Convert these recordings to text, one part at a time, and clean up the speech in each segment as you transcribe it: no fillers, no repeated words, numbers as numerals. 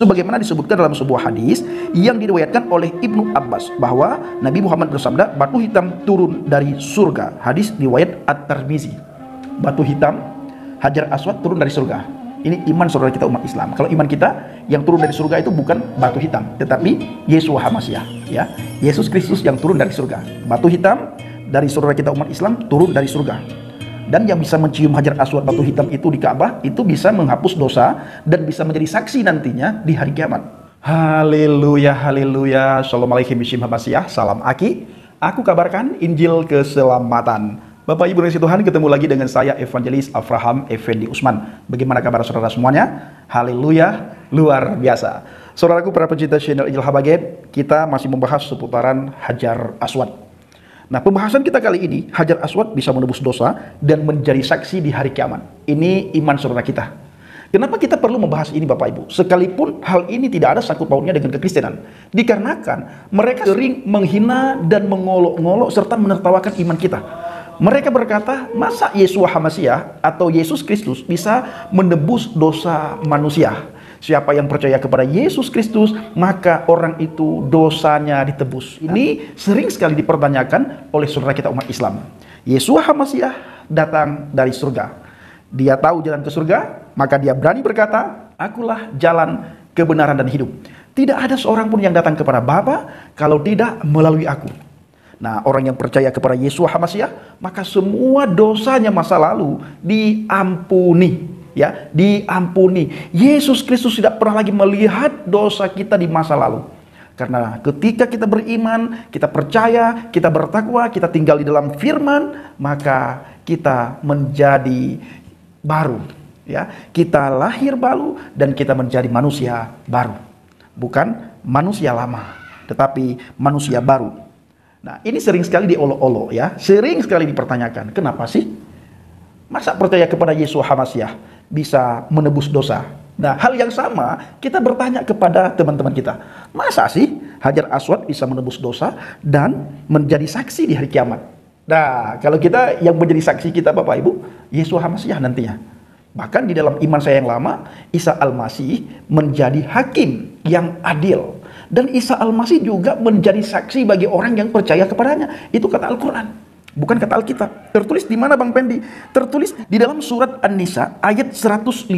Sebagaimana disebutkan dalam sebuah hadis yang diriwayatkan oleh Ibnu Abbas bahwa Nabi Muhammad bersabda, batu hitam turun dari surga. Hadis riwayat At-Tirmizi. Batu hitam, Hajar Aswad turun dari surga. Ini iman saudara kita umat Islam. Kalau iman kita yang turun dari surga itu bukan batu hitam, tetapi Yeshua HaMasyiah, ya. Yesus Kristus yang turun dari surga. Batu hitam dari saudara kita umat Islam turun dari surga. Dan yang bisa mencium Hajar Aswad batu hitam itu di Ka'bah itu bisa menghapus dosa dan bisa menjadi saksi nantinya di hari kiamat. Haleluya, haleluya. Assalamualaikum warahmatullahi wabarakatuh. Salam Aki. Aku kabarkan Injil keselamatan. Bapak Ibu dan Tuhan, ketemu lagi dengan saya Evangelis Avraham Effendi Usman. Bagaimana kabar saudara semuanya? Haleluya, luar biasa. Saudaraku para pencinta channel Injil Habaget, kita masih membahas seputaran Hajar Aswad. Nah, pembahasan kita kali ini, Hajar Aswad bisa menebus dosa dan menjadi saksi di hari kiamat. Ini iman saudara kita. Kenapa kita perlu membahas ini Bapak Ibu? Sekalipun hal ini tidak ada sangkut pautnya dengan kekristenan. Dikarenakan mereka sering menghina dan mengolok-ngolok serta menertawakan iman kita. Mereka berkata, masa Yeshua HaMasyiah atau Yesus Kristus bisa menebus dosa manusia? Siapa yang percaya kepada Yesus Kristus, maka orang itu dosanya ditebus. Ini sering sekali dipertanyakan oleh saudara kita umat Islam. Yeshua HaMasyiah datang dari surga. Dia tahu jalan ke surga, maka dia berani berkata, akulah jalan kebenaran dan hidup. Tidak ada seorang pun yang datang kepada Bapa kalau tidak melalui aku. Nah, orang yang percaya kepada Yeshua HaMasyiah, maka semua dosanya masa lalu diampuni. Ya, diampuni. Yesus Kristus tidak pernah lagi melihat dosa kita di masa lalu. Karena ketika kita beriman, kita percaya, kita bertakwa, kita tinggal di dalam firman, maka kita menjadi baru. Ya, kita lahir baru dan kita menjadi manusia baru. Bukan manusia lama, tetapi manusia baru. Nah, ini sering sekali diolok-olok ya, sering sekali dipertanyakan. Kenapa sih? Masa percaya kepada Yeshua HaMasyiah bisa menebus dosa? Nah, hal yang sama kita bertanya kepada teman-teman kita. Masa sih Hajar Aswad bisa menebus dosa dan menjadi saksi di hari kiamat? Nah, kalau kita yang menjadi saksi kita Bapak Ibu, Yeshua HaMasyiah nantinya. Bahkan di dalam iman saya yang lama, Isa Al-Masih menjadi hakim yang adil. Dan Isa Al-Masih juga menjadi saksi bagi orang yang percaya kepadanya. Itu kata Al-Quran. Bukan kata Alkitab. Tertulis di mana Bang Pendi? Tertulis di dalam surat An-Nisa ayat 159.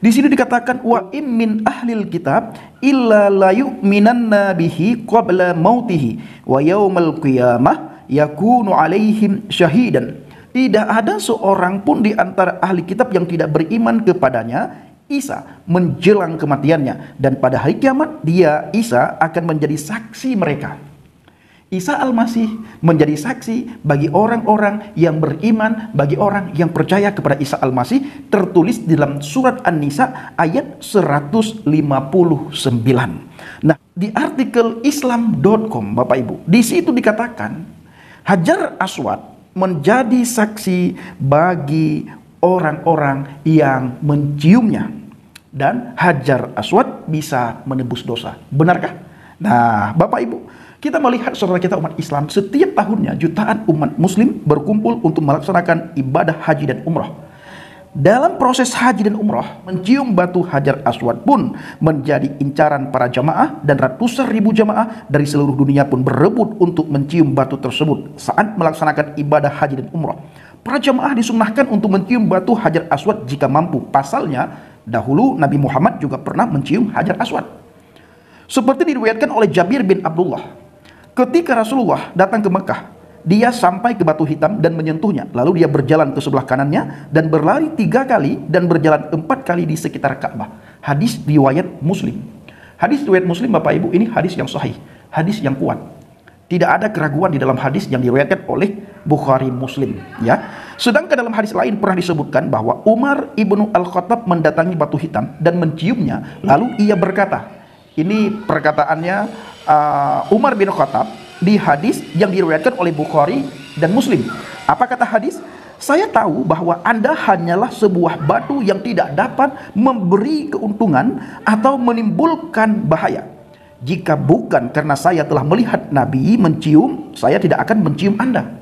Di sini dikatakan wa im min ahlil kitab illa la yu'minanna bihi qabla mautihi wa yaumal qiyamah yakunu alaihim syahidan. Tidak ada seorang pun di antara ahli kitab yang tidak beriman kepadanya Isa menjelang kematiannya, dan pada hari kiamat dia Isa akan menjadi saksi mereka. Isa Al-Masih menjadi saksi bagi orang-orang yang beriman, bagi orang yang percaya kepada Isa Al-Masih, tertulis di dalam surat An-Nisa ayat 159. Nah, di artikel islam.com Bapak Ibu, di situ dikatakan Hajar Aswad menjadi saksi bagi orang-orang yang menciumnya, dan Hajar Aswad bisa menebus dosa. Benarkah? Nah, Bapak Ibu, kita melihat saudara kita umat Islam, setiap tahunnya jutaan umat muslim berkumpul untuk melaksanakan ibadah haji dan umrah. Dalam proses haji dan umrah, mencium batu Hajar Aswad pun menjadi incaran para jamaah, dan ratusan ribu jamaah dari seluruh dunia pun berebut untuk mencium batu tersebut saat melaksanakan ibadah haji dan umrah. Para jamaah disunnahkan untuk mencium batu Hajar Aswad jika mampu. Pasalnya, dahulu Nabi Muhammad juga pernah mencium Hajar Aswad. Seperti diriwayatkan oleh Jabir bin Abdullah. Ketika Rasulullah datang ke Mekah, dia sampai ke batu hitam dan menyentuhnya. Lalu dia berjalan ke sebelah kanannya dan berlari 3 kali dan berjalan 4 kali di sekitar Ka'bah. Hadis riwayat Muslim. Hadis riwayat Muslim Bapak Ibu, ini hadis yang sahih, hadis yang kuat. Tidak ada keraguan di dalam hadis yang diriwayatkan oleh Bukhari Muslim. Ya. Sedangkan dalam hadis lain pernah disebutkan bahwa Umar ibnu Al-Khattab mendatangi batu hitam dan menciumnya. Lalu ia berkata, ini perkataannya Umar bin Khattab di hadis yang diriwayatkan oleh Bukhari dan Muslim. Apa kata hadis? Saya tahu bahwa Anda hanyalah sebuah batu yang tidak dapat memberi keuntungan atau menimbulkan bahaya. Jika bukan karena saya telah melihat Nabi mencium, saya tidak akan mencium Anda.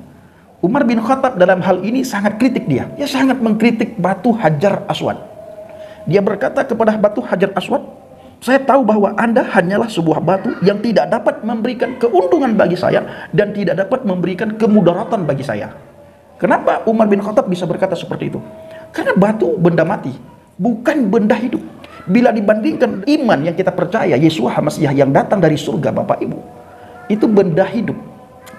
Umar bin Khattab dalam hal ini sangat kritik dia. Dia sangat mengkritik batu Hajar Aswad. Dia berkata kepada batu Hajar Aswad, saya tahu bahwa Anda hanyalah sebuah batu yang tidak dapat memberikan keuntungan bagi saya dan tidak dapat memberikan kemudaratan bagi saya. Kenapa Umar bin Khattab bisa berkata seperti itu? Karena batu benda mati, bukan benda hidup. Bila dibandingkan iman yang kita percaya, Yeshua HaMasyiah yang datang dari surga, Bapak Ibu, itu benda hidup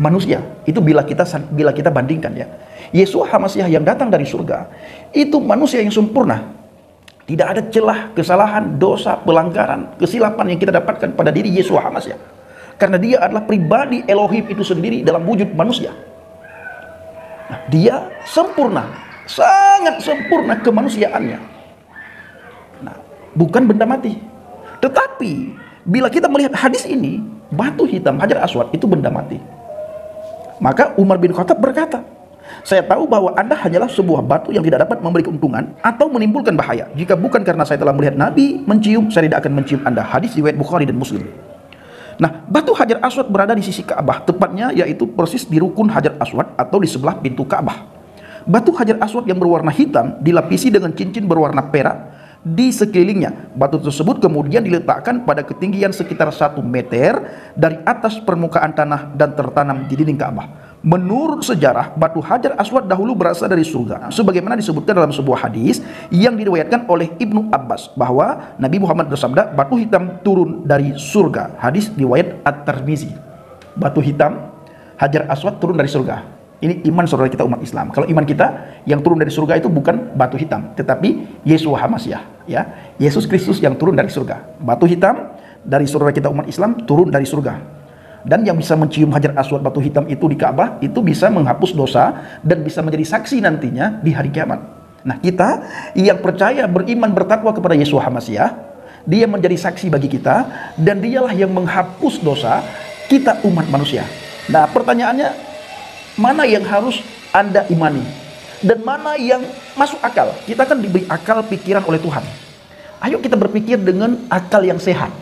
manusia. Itu bila kita bandingkan ya. Yeshua HaMasyiah yang datang dari surga, itu manusia yang sempurna. Tidak ada celah, kesalahan, dosa, pelanggaran, kesilapan yang kita dapatkan pada diri Yeshua HaMasyiah. Karena dia adalah pribadi Elohim itu sendiri dalam wujud manusia. Nah, dia sempurna, sangat sempurna kemanusiaannya. Nah, bukan benda mati. Tetapi bila kita melihat hadis ini, batu hitam Hajar Aswad itu benda mati. Maka Umar bin Khattab berkata, saya tahu bahwa Anda hanyalah sebuah batu yang tidak dapat memberi keuntungan atau menimbulkan bahaya. Jika bukan karena saya telah melihat Nabi mencium, saya tidak akan mencium Anda. Hadis riwayat Bukhari dan Muslim. Nah, batu Hajar Aswad berada di sisi Ka'bah, tepatnya yaitu persis di rukun Hajar Aswad atau di sebelah pintu Ka'bah. Batu Hajar Aswad yang berwarna hitam dilapisi dengan cincin berwarna perak di sekelilingnya. Batu tersebut kemudian diletakkan pada ketinggian sekitar 1 meter dari atas permukaan tanah dan tertanam di dinding Ka'bah. Menurut sejarah, batu Hajar Aswad dahulu berasal dari surga, sebagaimana disebutkan dalam sebuah hadis yang diriwayatkan oleh Ibnu Abbas bahwa Nabi Muhammad bersabda, batu hitam turun dari surga. Hadis riwayat At-Tirmizi. Batu hitam Hajar Aswad turun dari surga. Ini iman saudara kita umat Islam. Kalau iman kita yang turun dari surga itu bukan batu hitam, tetapi Yeshua HaMasyiah, ya. Yesus Kristus yang turun dari surga. Batu hitam dari saudara kita umat Islam turun dari surga. Dan yang bisa mencium Hajar Aswad batu hitam itu di Ka'bah itu bisa menghapus dosa dan bisa menjadi saksi nantinya di hari kiamat. Nah, kita yang percaya, beriman, bertakwa kepada Yeshua HaMasyiah, dia menjadi saksi bagi kita dan dialah yang menghapus dosa kita umat manusia. Nah, pertanyaannya, mana yang harus Anda imani dan mana yang masuk akal? Kita kan diberi akal pikiran oleh Tuhan. Ayo kita berpikir dengan akal yang sehat,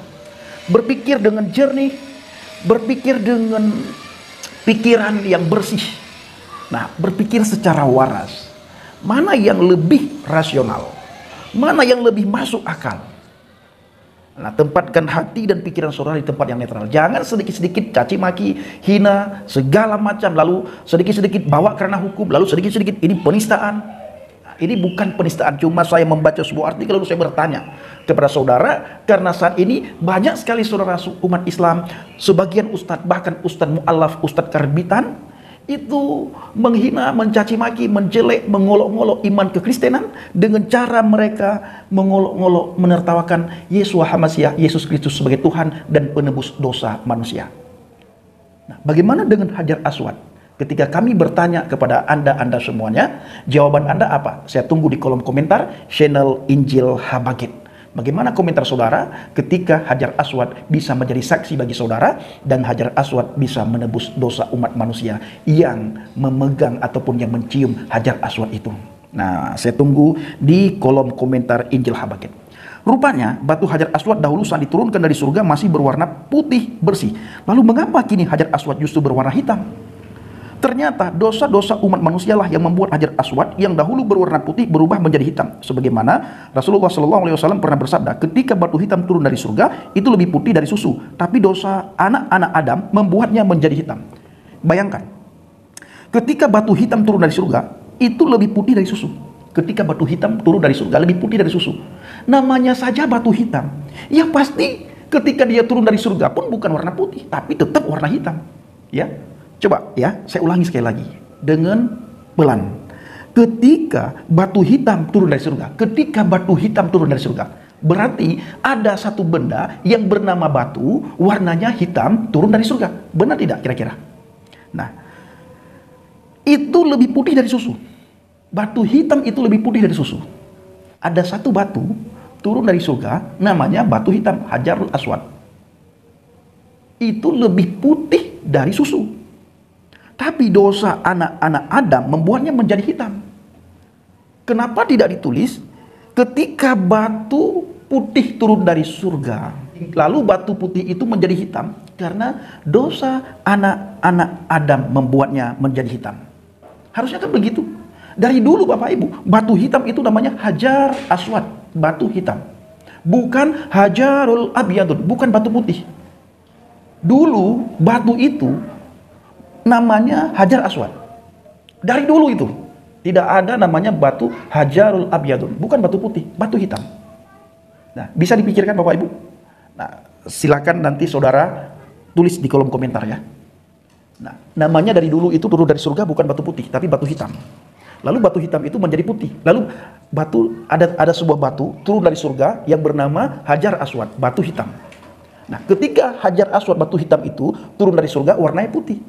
berpikir dengan jernih, berpikir dengan pikiran yang bersih. Nah, berpikir secara waras. Mana yang lebih rasional? Mana yang lebih masuk akal? Nah, tempatkan hati dan pikiran saudara di tempat yang netral. Jangan sedikit-sedikit caci maki, hina, segala macam. Lalu sedikit-sedikit bawa karena hukum. Lalu sedikit-sedikit ini penistaan. Ini bukan penistaan, cuma saya membaca sebuah artikel lalu saya bertanya kepada saudara, karena saat ini banyak sekali saudara umat Islam, sebagian ustadz, bahkan ustadz mu'alaf, ustadz karbitan, itu menghina, mencaci maki, menjelek, mengolok-ngolok iman kekristenan dengan cara mereka mengolok-ngolok, menertawakan Yeshua HaMasyiah, Yesus Kristus sebagai Tuhan dan penebus dosa manusia. Nah, bagaimana dengan Hajar Aswad? Ketika kami bertanya kepada Anda semuanya, jawaban Anda apa? Saya tunggu di kolom komentar channel Injil Habagit. Bagaimana komentar saudara ketika Hajar Aswad bisa menjadi saksi bagi saudara dan Hajar Aswad bisa menebus dosa umat manusia yang memegang ataupun yang mencium Hajar Aswad itu? Nah, saya tunggu di kolom komentar Injil Habagit. Rupanya batu Hajar Aswad dahulu saat diturunkan dari surga masih berwarna putih bersih. Lalu mengapa kini Hajar Aswad justru berwarna hitam? Ternyata dosa-dosa umat manusialah yang membuat Hajar Aswad yang dahulu berwarna putih berubah menjadi hitam. Sebagaimana Rasulullah SAW pernah bersabda, ketika batu hitam turun dari surga itu lebih putih dari susu, tapi dosa anak-anak Adam membuatnya menjadi hitam. Bayangkan, ketika batu hitam turun dari surga itu lebih putih dari susu. Ketika batu hitam turun dari surga lebih putih dari susu. Namanya saja batu hitam, ya pasti ketika dia turun dari surga pun bukan warna putih, tapi tetap warna hitam. Ya. Coba ya, saya ulangi sekali lagi dengan pelan. Ketika batu hitam turun dari surga, ketika batu hitam turun dari surga, berarti ada satu benda yang bernama batu, warnanya hitam, turun dari surga. Benar tidak kira-kira? Nah, itu lebih putih dari susu. Batu hitam itu lebih putih dari susu. Ada satu batu turun dari surga, namanya batu hitam, Hajarul Aswad. Itu lebih putih dari susu. Tapi dosa anak-anak Adam membuatnya menjadi hitam. Kenapa tidak ditulis ketika batu putih turun dari surga, lalu batu putih itu menjadi hitam? Karena dosa anak-anak Adam membuatnya menjadi hitam. Harusnya kan begitu. Dari dulu Bapak Ibu, batu hitam itu namanya Hajar Aswad. batu hitam. Bukan hajarul abyadun, bukan batu putih. Dulu batu itu namanya hajar aswad. Dari dulu itu tidak ada namanya batu hajarul abyadun, bukan batu putih, batu hitam. Nah, bisa dipikirkan Bapak Ibu. Nah, silakan nanti saudara tulis di kolom komentar ya. Nah, namanya dari dulu itu turun dari surga bukan batu putih, tapi batu hitam. Lalu batu hitam itu menjadi putih. Lalu ada sebuah batu turun dari surga yang bernama Hajar Aswad, batu hitam. Nah, ketika Hajar Aswad batu hitam itu turun dari surga warnanya putih.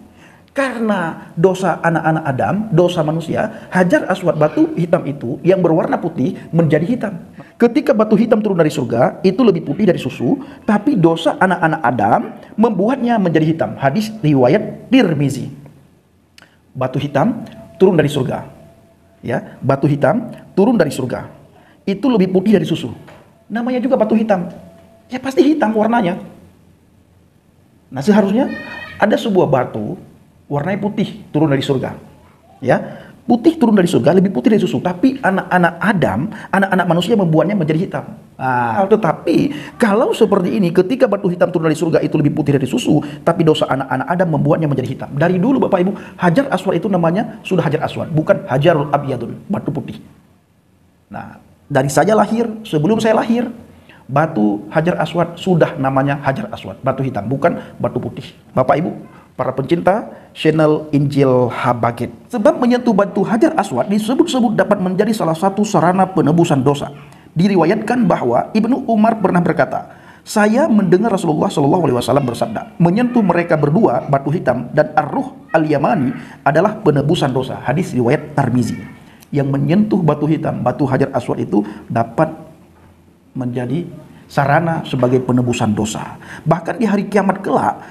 Karena dosa anak-anak Adam, dosa manusia, Hajar Aswad batu hitam itu yang berwarna putih menjadi hitam. Ketika batu hitam turun dari surga, itu lebih putih dari susu, tapi dosa anak-anak Adam membuatnya menjadi hitam. Hadis riwayat Tirmizi. Batu hitam turun dari surga. Ya, batu hitam turun dari surga. Itu lebih putih dari susu. Namanya juga batu hitam. Ya pasti hitam warnanya. Nah, seharusnya ada sebuah batu warnanya putih turun dari surga. Ya, putih turun dari surga lebih putih dari susu, tapi anak-anak Adam, anak-anak manusia membuatnya menjadi hitam. Nah, tetapi kalau seperti ini, ketika batu hitam turun dari surga itu lebih putih dari susu, tapi dosa anak-anak Adam membuatnya menjadi hitam. Dari dulu Bapak Ibu, Hajar Aswad itu namanya sudah Hajar Aswad, bukan Hajarul Abyadun, batu putih. Nah, dari saya lahir, sebelum saya lahir, batu Hajar Aswad sudah namanya Hajar Aswad, batu hitam, bukan batu putih. Bapak Ibu, para pencinta channel Injil Habaget. Sebab menyentuh batu Hajar Aswad disebut-sebut dapat menjadi salah satu sarana penebusan dosa. Diriwayatkan bahwa Ibnu Umar pernah berkata, saya mendengar Rasulullah SAW bersabda, menyentuh mereka berdua, batu hitam dan Ar-Ruh Al-Yamani adalah penebusan dosa. Hadis riwayat Tirmizi. Yang menyentuh batu hitam, batu Hajar Aswad itu dapat menjadi sarana sebagai penebusan dosa. Bahkan di hari kiamat kelak,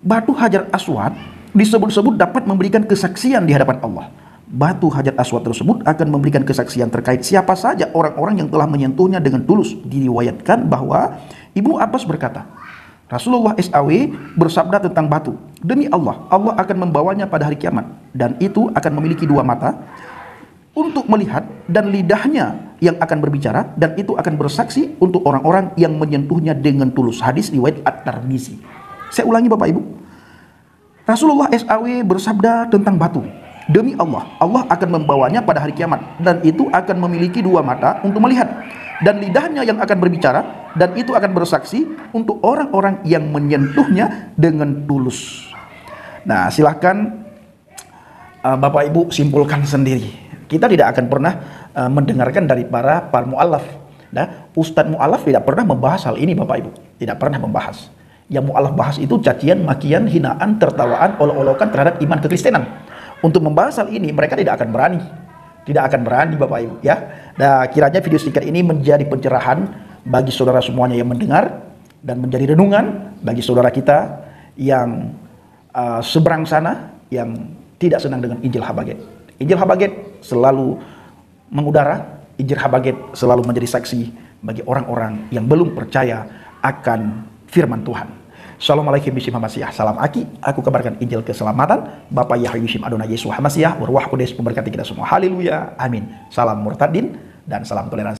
batu Hajar Aswad disebut-sebut dapat memberikan kesaksian di hadapan Allah. Batu Hajar Aswad tersebut akan memberikan kesaksian terkait siapa saja orang-orang yang telah menyentuhnya dengan tulus. Diriwayatkan bahwa Ibnu Abbas berkata, Rasulullah SAW bersabda tentang batu, demi Allah, Allah akan membawanya pada hari kiamat, dan itu akan memiliki dua mata untuk melihat, dan lidahnya yang akan berbicara, dan itu akan bersaksi untuk orang-orang yang menyentuhnya dengan tulus. Hadis riwayat At-Tirmizi. Saya ulangi Bapak Ibu, Rasulullah SAW bersabda tentang batu, demi Allah, Allah akan membawanya pada hari kiamat, dan itu akan memiliki dua mata untuk melihat, dan lidahnya yang akan berbicara, dan itu akan bersaksi untuk orang-orang yang menyentuhnya dengan tulus. Nah, silahkan Bapak Ibu simpulkan sendiri. Kita tidak akan pernah mendengarkan dari para mu'alaf. Nah, Ustadz mu'alaf tidak pernah membahas hal ini Bapak Ibu, tidak pernah membahas. Yang mu'alaf bahas itu cacian, makian, hinaan, tertawaan, olok-olokan terhadap iman kekristenan. Untuk membahas hal ini mereka tidak akan berani. Tidak akan berani Bapak Ibu ya. Nah, kiranya video singkat ini menjadi pencerahan bagi saudara semuanya yang mendengar, dan menjadi renungan bagi saudara kita yang seberang sana yang tidak senang dengan Injil Habaget. Injil Habaget selalu mengudara, Injil Habaget selalu menjadi saksi bagi orang-orang yang belum percaya akan firman Tuhan. Assalamualaikum warahmatullahi wabarakatuh. Salam Aki, aku kabarkan Injil keselamatan. Bapak Yahyushim Adonai Yesus Hamasiah, berwah kudus memberkati kita semua. Haleluya, amin. Salam murtadin dan salam toleransi.